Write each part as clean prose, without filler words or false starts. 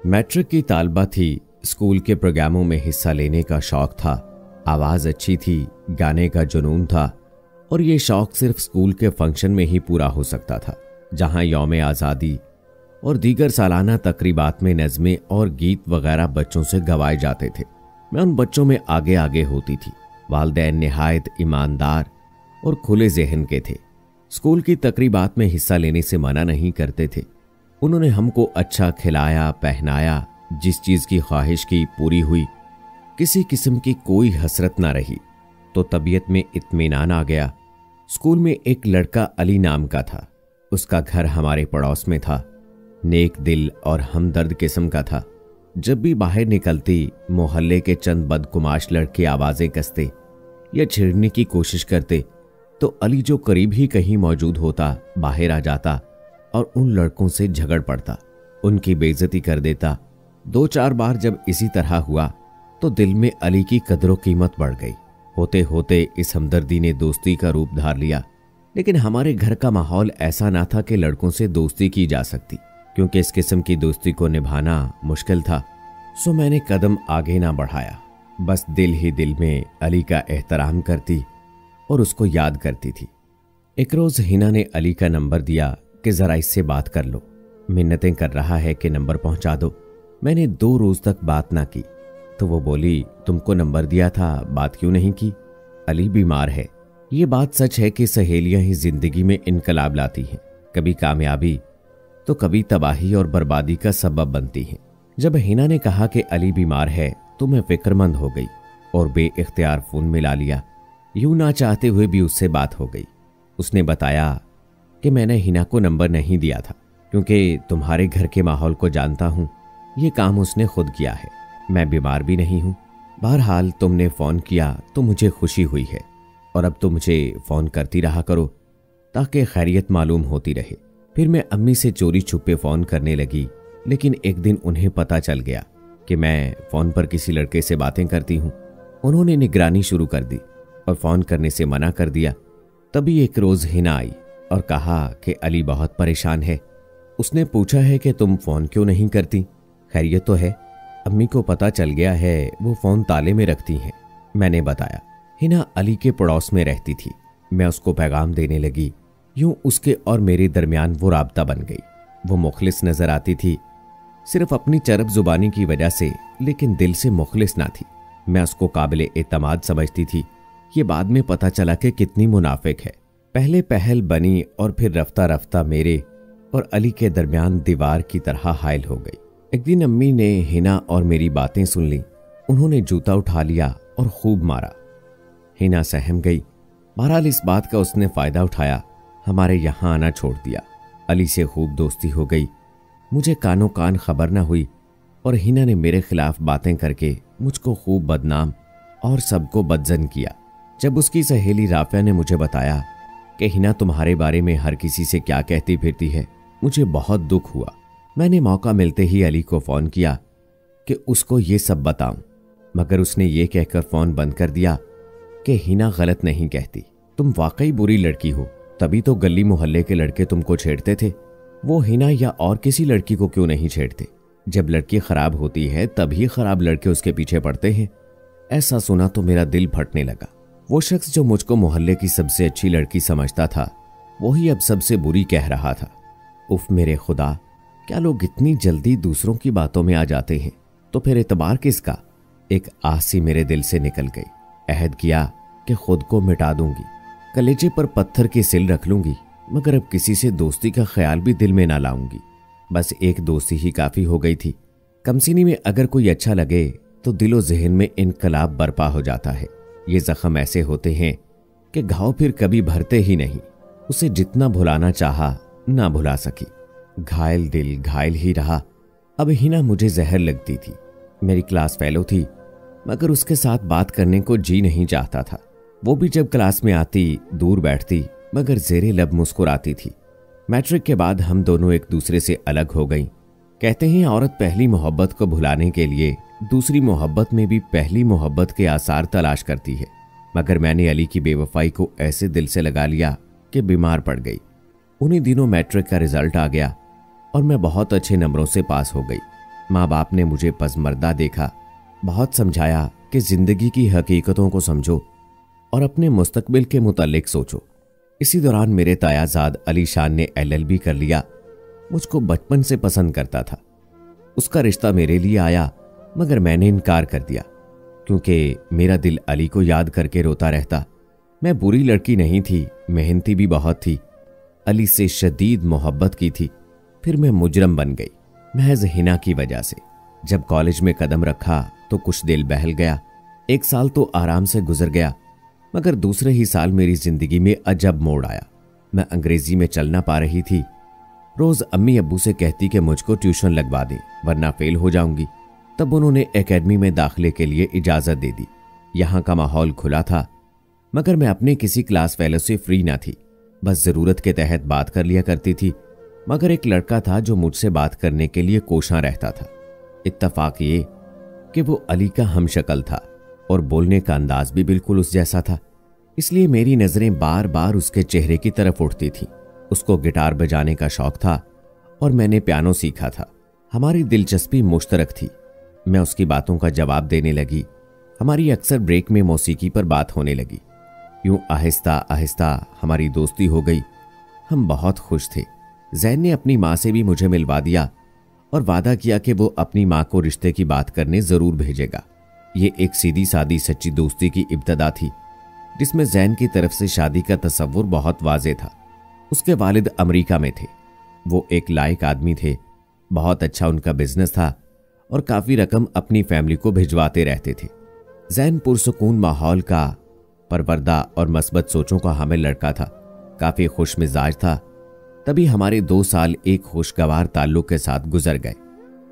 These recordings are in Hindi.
मैट्रिक की तालबा थी। स्कूल के प्रोग्रामों में हिस्सा लेने का शौक था। आवाज़ अच्छी थी, गाने का जुनून था और ये शौक सिर्फ स्कूल के फंक्शन में ही पूरा हो सकता था, जहां यौम आज़ादी और दीगर सालाना तकरीबात में नज़में और गीत वगैरह बच्चों से गवाए जाते थे। मैं उन बच्चों में आगे आगे होती थी। वालिदैन निहायत ईमानदार और खुले जहन के थे। स्कूल की तकरीबात में हिस्सा लेने से मना नहीं करते थे। उन्होंने हमको अच्छा खिलाया, पहनाया, जिस चीज़ की ख्वाहिश की पूरी हुई, किसी किस्म की कोई हसरत ना रही। तो तबीयत में इत्मीनान आ गया। स्कूल में एक लड़का अली नाम का था। उसका घर हमारे पड़ोस में था। नेक दिल और हमदर्द किस्म का था। जब भी बाहर निकलती मोहल्ले के चंद बदकुमाश लड़के आवाज़ें कसते या छेड़ने की कोशिश करते तो अली जो करीब ही कहीं मौजूद होता बाहर आ जाता और उन लड़कों से झगड़ पड़ता, उनकी बेइज्जती कर देता। 2-4 बार जब इसी तरह हुआ तो दिल में अली की कदर कीमत बढ़ गई। होते होते इस हमदर्दी ने दोस्ती का रूप धार लिया। लेकिन हमारे घर का माहौल ऐसा ना था कि लड़कों से दोस्ती की जा सकती, क्योंकि इस किस्म की दोस्ती को निभाना मुश्किल था। सो मैंने कदम आगे ना बढ़ाया। बस दिल ही दिल में अली का एहतराम करती और उसको याद करती थी। एक रोज़ हिना ने अली का नंबर दिया कि ज़रा इससे बात कर लो, मिन्नतें कर रहा है कि नंबर पहुंचा दो। मैंने 2 रोज़ तक बात ना की तो वो बोली, तुमको नंबर दिया था, बात क्यों नहीं की? अली बीमार है। ये बात सच है कि सहेलियां ही जिंदगी में इनकलाब लाती हैं, कभी कामयाबी तो कभी तबाही और बर्बादी का सबब बनती हैं। जब हिना ने कहा कि अली बीमार है तो मैं फिक्रमंद हो गई और बेइख्तियार फोन मिला लिया। यूं ना चाहते हुए भी उससे बात हो गई। उसने बताया कि मैंने हिना को नंबर नहीं दिया था, क्योंकि तुम्हारे घर के माहौल को जानता हूं। ये काम उसने खुद किया है। मैं बीमार भी नहीं हूं। बहरहाल तुमने फ़ोन किया तो मुझे खुशी हुई है और अब तो मुझे फ़ोन करती रहा करो ताकि खैरियत मालूम होती रहे। फिर मैं अम्मी से चोरी छुपे फ़ोन करने लगी, लेकिन एक दिन उन्हें पता चल गया कि मैं फ़ोन पर किसी लड़के से बातें करती हूँ। उन्होंने निगरानी शुरू कर दी और फ़ोन करने से मना कर दिया। तभी एक रोज़ हिना आई और कहा कि अली बहुत परेशान है। उसने पूछा है कि तुम फ़ोन क्यों नहीं करती, खैरियत तो है? अम्मी को पता चल गया है, वो फ़ोन ताले में रखती हैं। मैंने बताया। हिना अली के पड़ोस में रहती थी। मैं उसको पैगाम देने लगी। यूं उसके और मेरे दरमियान वो राब्ता बन गई। वो मुखलिस नजर आती थी, सिर्फ अपनी चरब जुबानी की वजह से, लेकिन दिल से मुखलिस ना थी। मैं उसको काबिल एतमाद समझती थी। ये बाद में पता चला कि कितनी मुनाफिक है। पहले पहल बनी और फिर रफ्ता रफ्ता मेरे और अली के दरमियान दीवार की तरह हायल हो गई। एक दिन अम्मी ने हिना और मेरी बातें सुन ली। उन्होंने जूता उठा लिया और खूब मारा। हिना सहम गई। बहरहाल इस बात का उसने फायदा उठाया, हमारे यहाँ आना छोड़ दिया। अली से खूब दोस्ती हो गई। मुझे कानो कान खबर न हुई और हिना ने मेरे खिलाफ बातें करके मुझको खूब बदनाम और सबको बदजन किया। जब उसकी सहेली राफिया ने मुझे बताया कि हिना तुम्हारे बारे में हर किसी से क्या कहती फिरती है, मुझे बहुत दुख हुआ। मैंने मौका मिलते ही अली को फ़ोन किया कि उसको ये सब बताऊं, मगर उसने ये कहकर फ़ोन बंद कर दिया कि हिना गलत नहीं कहती, तुम वाकई बुरी लड़की हो, तभी तो गली मोहल्ले के लड़के तुमको छेड़ते थे। वो हिना या और किसी लड़की को क्यों नहीं छेड़ते? जब लड़की खराब होती है तभी खराब लड़के उसके पीछे पड़ते हैं। ऐसा सुना तो मेरा दिल फटने लगा। वो शख्स जो मुझको मोहल्ले की सबसे अच्छी लड़की समझता था, वही अब सबसे बुरी कह रहा था। उफ मेरे खुदा, क्या लोग इतनी जल्दी दूसरों की बातों में आ जाते हैं? तो फिर एतबार किसका? एक आह सी मेरे दिल से निकल गई। अहद किया कि खुद को मिटा दूंगी, कलेजे पर पत्थर की सिल रख लूंगी, मगर अब किसी से दोस्ती का ख्याल भी दिल में ना लाऊंगी। बस एक दोस्ती ही काफी हो गई थी। कमसीनी में अगर कोई अच्छा लगे तो दिलो जहन में इनकलाब बर्पा हो जाता है। ये जख्म ऐसे होते हैं कि घाव फिर कभी भरते ही नहीं। उसे जितना भुलाना चाहा ना भुला सकी। घायल दिल घायल ही रहा। अब हिना मुझे जहर लगती थी। मेरी क्लास फेलो थी, मगर उसके साथ बात करने को जी नहीं चाहता था। वो भी जब क्लास में आती दूर बैठती, मगर जेरे लब मुस्कुराती थी। मैट्रिक के बाद हम दोनों एक दूसरे से अलग हो गईं। कहते हैं औरत पहली मोहब्बत को भुलाने के लिए दूसरी मोहब्बत में भी पहली मोहब्बत के आसार तलाश करती है, मगर मैंने अली की बेवफाई को ऐसे दिल से लगा लिया कि बीमार पड़ गई। उन्हीं दिनों मैट्रिक का रिजल्ट आ गया और मैं बहुत अच्छे नंबरों से पास हो गई। माँ बाप ने मुझे पसमर्दा देखा, बहुत समझाया कि जिंदगी की हकीकतों को समझो और अपने मुस्तकबिल के मुतालिक सोचो। इसी दौरान मेरे तायाजाद अली शान ने LLB कर लिया। मुझको बचपन से पसंद करता था। उसका रिश्ता मेरे लिए आया, मगर मैंने इनकार कर दिया क्योंकि मेरा दिल अली को याद करके रोता रहता। मैं बुरी लड़की नहीं थी, मेहनती भी बहुत थी, अली से शदीद मोहब्बत की थी। फिर मैं मुजरम बन गई, महज हिना की वजह से। जब कॉलेज में कदम रखा तो कुछ दिल बहल गया। 1 साल तो आराम से गुजर गया, मगर दूसरे ही साल मेरी जिंदगी में अजब मोड़ आया। मैं अंग्रेजी में चल ना पा रही थी। रोज अम्मी अब्बू से कहती कि मुझको ट्यूशन लगवा दें वरना फेल हो जाऊंगी। तब उन्होंने एकेडमी में दाखिले के लिए इजाजत दे दी। यहाँ का माहौल खुला था, मगर मैं अपने किसी क्लास फेलो से फ्री ना थी। बस जरूरत के तहत बात कर लिया करती थी। मगर एक लड़का था जो मुझसे बात करने के लिए कोशां रहता था। इत्तफाक ये कि वो अली का हमशक्ल था और बोलने का अंदाज भी बिल्कुल उस जैसा था, इसलिए मेरी नजरें बार बार उसके चेहरे की तरफ उठती थीं। उसको गिटार बजाने का शौक था और मैंने पियानो सीखा था। हमारी दिलचस्पी मुश्तरक थी। मैं उसकी बातों का जवाब देने लगी। हमारी अक्सर ब्रेक में मौसीकी पर बात होने लगी। यूं आहिस्ता आहिस्ता हमारी दोस्ती हो गई। हम बहुत खुश थे। जैन ने अपनी माँ से भी मुझे मिलवा दिया और वादा किया कि वो अपनी माँ को रिश्ते की बात करने जरूर भेजेगा। ये एक सीधी सादी सच्ची दोस्ती की इब्तदा थी, जिसमें जैन की तरफ से शादी का तसव्वुर बहुत वाज़े था। उसके वालिद अमेरिका में थे। वो एक लायक आदमी थे। बहुत अच्छा उनका बिजनेस था और काफ़ी रकम अपनी फैमिली को भिजवाते रहते थे। जैन पुरसुकून माहौल का, परवरदा और मस्बत सोचों का हामिल लड़का था। काफ़ी खुश मिजाज था। तभी हमारे 2 साल एक खुशगवार ताल्लुक के साथ गुजर गए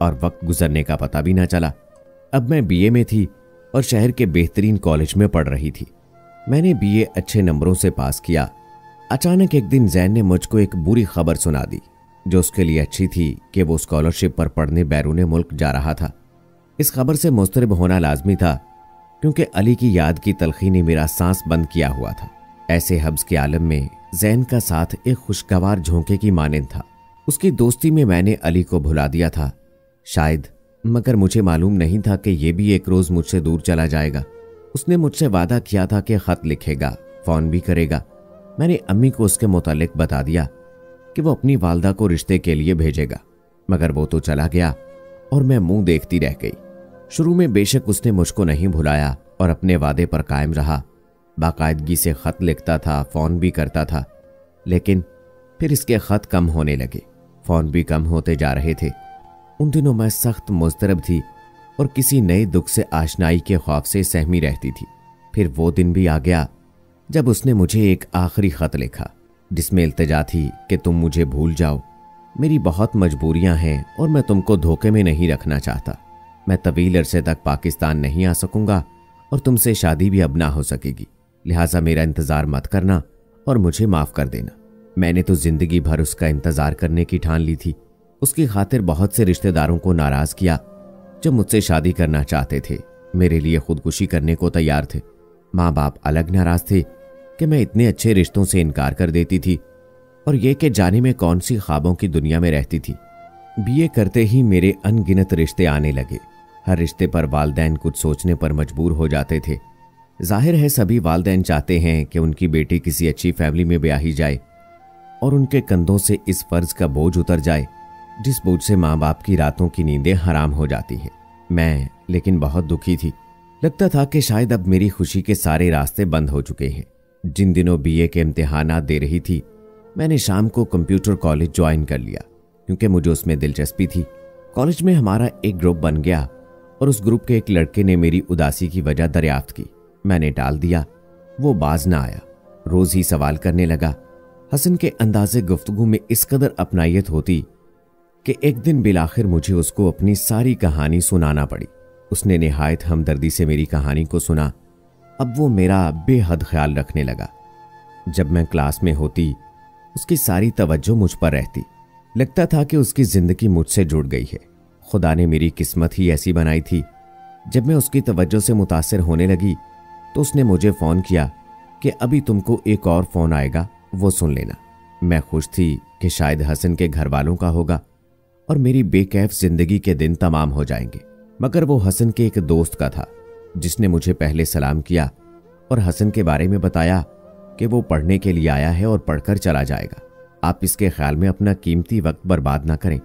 और वक्त गुजरने का पता भी ना चला। अब मैं BA में थी और शहर के बेहतरीन कॉलेज में पढ़ रही थी। मैंने BA अच्छे नंबरों से पास किया। अचानक एक दिन जैन ने मुझको एक बुरी खबर सुना दी, जो उसके लिए अच्छी थी कि वो स्कॉलरशिप पर पढ़ने बैरून मुल्क जा रहा था। इस खबर से मुस्तरब होना लाजमी था, क्योंकि अली की याद की तलखी ने मेरा सांस बंद किया हुआ था। ऐसे हब्स के आलम में जैन का साथ एक खुशगवार झोंके की मानंद था। उसकी दोस्ती में मैंने अली को भुला दिया था शायद, मगर मुझे मालूम नहीं था कि यह भी एक रोज मुझसे दूर चला जाएगा। उसने मुझसे वादा किया था कि खत लिखेगा, फोन भी करेगा। मैंने अम्मी को उसके मुतालिक बता दिया कि वो अपनी वालदा को रिश्ते के लिए भेजेगा, मगर वो तो चला गया और मैं मुंह देखती रह गई। शुरू में बेशक उसने मुझको नहीं भुलाया और अपने वादे पर कायम रहा। बाकायदगी से खत लिखता था, फोन भी करता था, लेकिन फिर इसके खत कम होने लगे, फोन भी कम होते जा रहे थे। उन दिनों मैं सख्त मुस्तरब थी और किसी नए दुख से आशनाई के खौफ से सहमी रहती थी। फिर वो दिन भी आ गया जब उसने मुझे एक आखिरी खत लिखा, जिसमें इल्तिजा थी कि तुम मुझे भूल जाओ। मेरी बहुत मजबूरियां हैं और मैं तुमको धोखे में नहीं रखना चाहता। मैं तवील अरसे तक पाकिस्तान नहीं आ सकूंगा और तुमसे शादी भी अब ना हो सकेगी, लिहाजा मेरा इंतज़ार मत करना और मुझे माफ़ कर देना। मैंने तो ज़िंदगी भर उसका इंतज़ार करने की ठान ली थी। उसकी खातिर बहुत से रिश्तेदारों को नाराज़ किया जो मुझसे शादी करना चाहते थे, मेरे लिए खुदकुशी करने को तैयार थे। माँ बाप अलग नाराज़ थे कि मैं इतने अच्छे रिश्तों से इनकार कर देती थी और ये कि जाने में कौन सी ख्वाबों की दुनिया में रहती थी। BA करते ही मेरे अनगिनत रिश्ते आने लगे। हर रिश्ते पर वालदैन कुछ सोचने पर मजबूर हो जाते थे। जाहिर है सभी वालदैन चाहते हैं कि उनकी बेटी किसी अच्छी फैमिली में ब्याही जाए और उनके कंधों से इस फर्ज का बोझ उतर जाए जिस बोझ से माँ बाप की रातों की नींदें हराम हो जाती हैं। मैं लेकिन बहुत दुखी थी। लगता था कि शायद अब मेरी खुशी के सारे रास्ते बंद हो चुके हैं। जिन दिनों BA के इम्तिहानात दे रही थी, मैंने शाम को कंप्यूटर कॉलेज ज्वाइन कर लिया क्योंकि मुझे उसमें दिलचस्पी थी। कॉलेज में हमारा एक ग्रुप बन गया और उस ग्रुप के एक लड़के ने मेरी उदासी की वजह दरियाफ्त की। मैंने टाल दिया। वो बाज ना आया, रोज ही सवाल करने लगा। हसन के अंदाजे गुफ्तगू में इस कदर अपनायत होती कि एक दिन बिलाखिर मुझे उसको अपनी सारी कहानी सुनाना पड़ी। उसने निहायत हमदर्दी से मेरी कहानी को सुना। अब वो मेरा बेहद ख्याल रखने लगा। जब मैं क्लास में होती, उसकी सारी तवज्जो मुझ पर रहती। लगता था कि उसकी जिंदगी मुझसे जुड़ गई है। खुदा ने मेरी किस्मत ही ऐसी बनाई थी। जब मैं उसकी तवज्जो से मुतासिर होने लगी तो उसने मुझे फ़ोन किया कि अभी तुमको एक और फ़ोन आएगा, वो सुन लेना। मैं खुश थी कि शायद हसन के घर वालों का होगा और मेरी बेकैफ जिंदगी के दिन तमाम हो जाएंगे। मगर वो हसन के एक दोस्त का था जिसने मुझे पहले सलाम किया और हसन के बारे में बताया कि वो पढ़ने के लिए आया है और पढ़कर चला जाएगा। आप इसके ख्याल में अपना कीमती वक्त बर्बाद ना करें।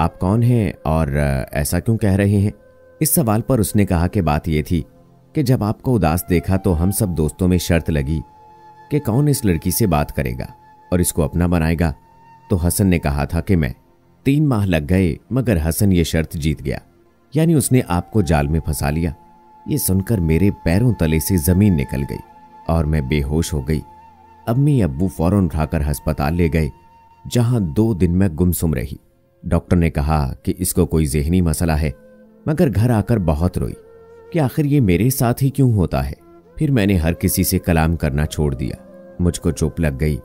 आप कौन हैं और ऐसा क्यों कह रहे हैं? इस सवाल पर उसने कहा कि बात यह थी कि जब आपको उदास देखा तो हम सब दोस्तों में शर्त लगी कि कौन इस लड़की से बात करेगा और इसको अपना बनाएगा। तो हसन ने कहा था कि मैं। 3 माह लग गए मगर हसन ये शर्त जीत गया, यानी उसने आपको जाल में फंसा लिया। ये सुनकर मेरे पैरों तले से जमीन निकल गई और मैं बेहोश हो गई। अम्मी अब्बू फौरन उठाकर अस्पताल ले गए, जहां 2 दिन में गुमसुम रही। डॉक्टर ने कहा कि इसको कोई ज़हनी मसला है, मगर घर आकर बहुत रोई कि आखिर ये मेरे साथ ही क्यों होता है। फिर मैंने हर किसी से कलाम करना छोड़ दिया। मुझको चुप लग गई,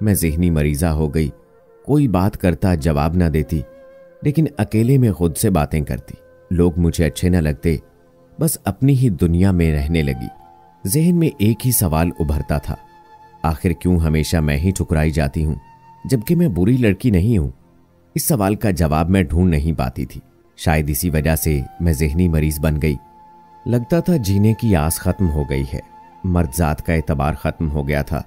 मैं ज़हनी मरीज़ा हो गई। कोई बात करता जवाब ना देती, लेकिन अकेले में खुद से बातें करती। लोग मुझे अच्छे न लगते, बस अपनी ही दुनिया में रहने लगी। जहन में एक ही सवाल उभरता था, आखिर क्यों हमेशा मैं ही ठुकराई जाती हूँ, जबकि मैं बुरी लड़की नहीं हूँ। इस सवाल का जवाब मैं ढूंढ नहीं पाती थी। शायद इसी वजह से मैं ज़हनी मरीज बन गई। लगता था जीने की आस खत्म हो गई है, मर्दजात का एतबार खत्म हो गया था।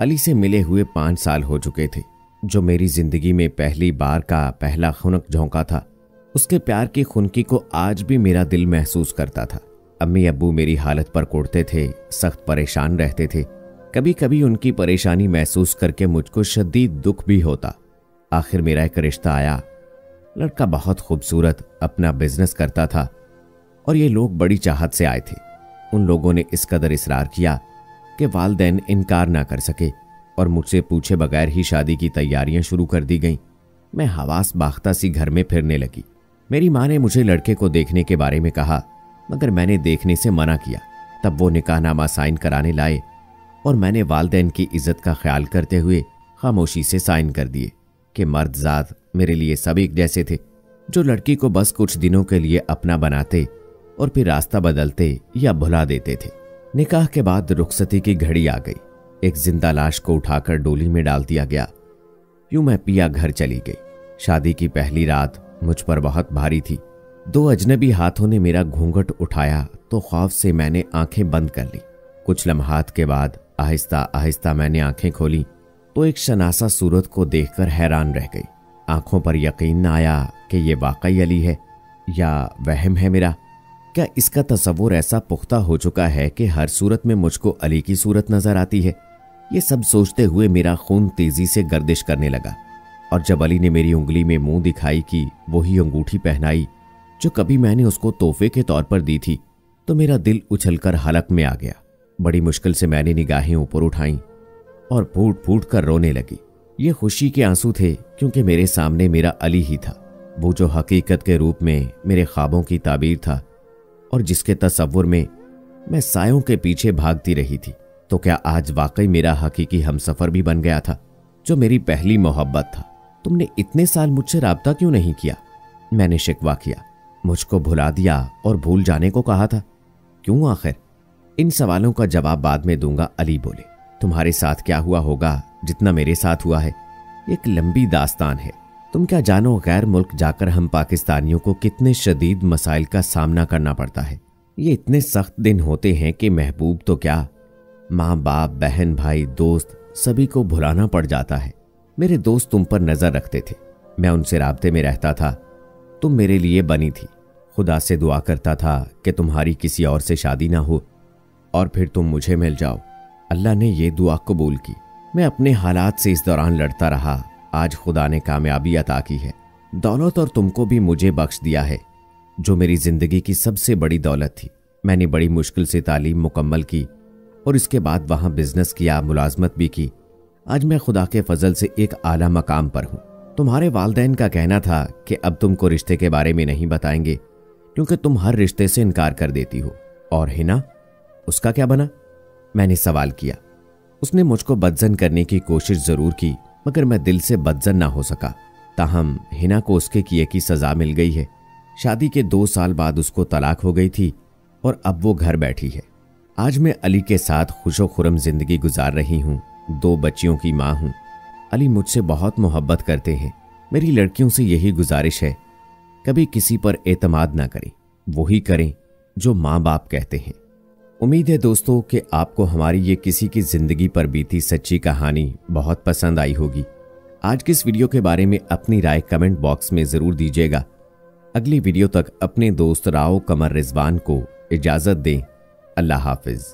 अली से मिले हुए 5 साल हो चुके थे, जो मेरी जिंदगी में पहली बार का पहला खुनक झोंका था। उसके प्यार की खुनकी को आज भी मेरा दिल महसूस करता था। अम्मी अब्बू मेरी हालत पर कोड़ते थे, सख्त परेशान रहते थे। कभी कभी उनकी परेशानी महसूस करके मुझको शदीद दुख भी होता। आखिर मेरा एक रिश्ता आया। लड़का बहुत खूबसूरत, अपना बिजनेस करता था और ये लोग बड़ी चाहत से आए थे। उन लोगों ने इस कदर इसरार किया कि वालिदैन इनकार ना कर सके और मुझसे पूछे बगैर ही शादी की तैयारियां शुरू कर दी गईं। मैं हवास बाख्ता सी घर में फिरने लगी। मेरी माँ ने मुझे लड़के को देखने के बारे में कहा, मगर मैंने देखने से मना किया। तब वो निकाहनामा साइन कराने लाए और मैंने वालिदैन की इज्जत का ख्याल करते हुए खामोशी से साइन कर दिए कि मर्दजात मेरे लिए सब एक जैसे थे, जो लड़की को बस कुछ दिनों के लिए अपना बनाते और फिर रास्ता बदलते या भुला देते थे। निकाह के बाद रुखसती की घड़ी आ गई। एक जिंदा लाश को उठाकर डोली में डाल दिया गया। यूं मैं पिया घर चली गई। शादी की पहली रात मुझ पर बहुत भारी थी। 2 अजनबी हाथों ने मेरा घूंघट उठाया तो खौफ से मैंने आंखें बंद कर ली। कुछ लम्हात के बाद आहिस्ता आहिस्ता मैंने आंखें खोली तो एक शनासा सूरत को देखकर हैरान रह गई। आंखों पर यकीन न आया कि ये वाकई अली है या वहम है मेरा। क्या इसका तसव्वुर ऐसा पुख्ता हो चुका है कि हर सूरत में मुझको अली की सूरत नजर आती है? ये सब सोचते हुए मेरा खून तेजी से गर्दिश करने लगा और जब अली ने मेरी उंगली में मुंह दिखाई कि वही अंगूठी पहनाई जो कभी मैंने उसको तोहफे के तौर पर दी थी, तो मेरा दिल उछलकर हलक में आ गया। बड़ी मुश्किल से मैंने निगाहें ऊपर उठाईं और फूट फूट कर रोने लगी। ये खुशी के आंसू थे क्योंकि मेरे सामने मेरा अली ही था, वो जो हकीकत के रूप में मेरे ख्वाबों की ताबीर था और जिसके तसव्वुर में मैं सायों के पीछे भागती रही थी। तो क्या आज वाकई मेरा हकीकी हमसफर भी बन गया था, जो मेरी पहली मोहब्बत था? तुमने इतने साल मुझसे राब्ता क्यों नहीं किया? मैंने शिकवा किया। मुझको भुला दिया और भूल जाने को कहा था। क्यों आखिर? इन सवालों का जवाब बाद में दूंगा। अली बोले, तुम्हारे साथ क्या हुआ होगा जितना मेरे साथ हुआ है, एक लंबी दास्तान है। तुम क्या जानो गैर मुल्क जाकर हम पाकिस्तानियों को कितने शदीद मसाइल का सामना करना पड़ता है। ये इतने सख्त दिन होते हैं कि महबूब तो क्या, माँ बाप, बहन भाई, दोस्त सभी को भुलाना पड़ जाता है। मेरे दोस्त तुम पर नजर रखते थे, मैं उनसे राब्ते में रहता था। तुम मेरे लिए बनी थी। खुदा से दुआ करता था कि तुम्हारी किसी और से शादी ना हो और फिर तुम मुझे मिल जाओ। अल्लाह ने यह दुआ कबूल की। मैं अपने हालात से इस दौरान लड़ता रहा। आज खुदा ने कामयाबी अता की है। दौलत और तुमको भी मुझे बख्श दिया है, जो मेरी जिंदगी की सबसे बड़ी दौलत थी। मैंने बड़ी मुश्किल से तालीम मुकम्मल की और इसके बाद वहां बिजनेस किया, मुलाजमत भी की। आज मैं खुदा के फजल से एक आला मकाम पर हूं। तुम्हारे वालिदैन का कहना था कि अब तुमको रिश्ते के बारे में नहीं बताएंगे क्योंकि तुम हर रिश्ते से इनकार कर देती हो। और हिना, उसका क्या बना? मैंने सवाल किया। उसने मुझको बदजन करने की कोशिश जरूर की, मगर मैं दिल से बदजन ना हो सका। ताहम हिना को उसके किए की सजा मिल गई है। शादी के 2 साल बाद उसको तलाक हो गई थी और अब वो घर बैठी है। आज मैं अली के साथ खुशो खुरम जिंदगी गुजार रही हूँ। 2 बच्चियों की माँ हूँ। अली मुझसे बहुत मोहब्बत करते हैं, मेरी लड़कियों से यही गुजारिश है, कभी किसी पर एतमाद ना करें, वही करें जो माँ बाप कहते हैं। उम्मीद है दोस्तों कि आपको हमारी ये किसी की जिंदगी पर बीती सच्ची कहानी बहुत पसंद आई होगी। आज की इस वीडियो के बारे में अपनी राय कमेंट बॉक्स में जरूर दीजिएगा। अगली वीडियो तक अपने दोस्त राव कमर रिजवान को इजाजत दें। अल्लाह हाफिज।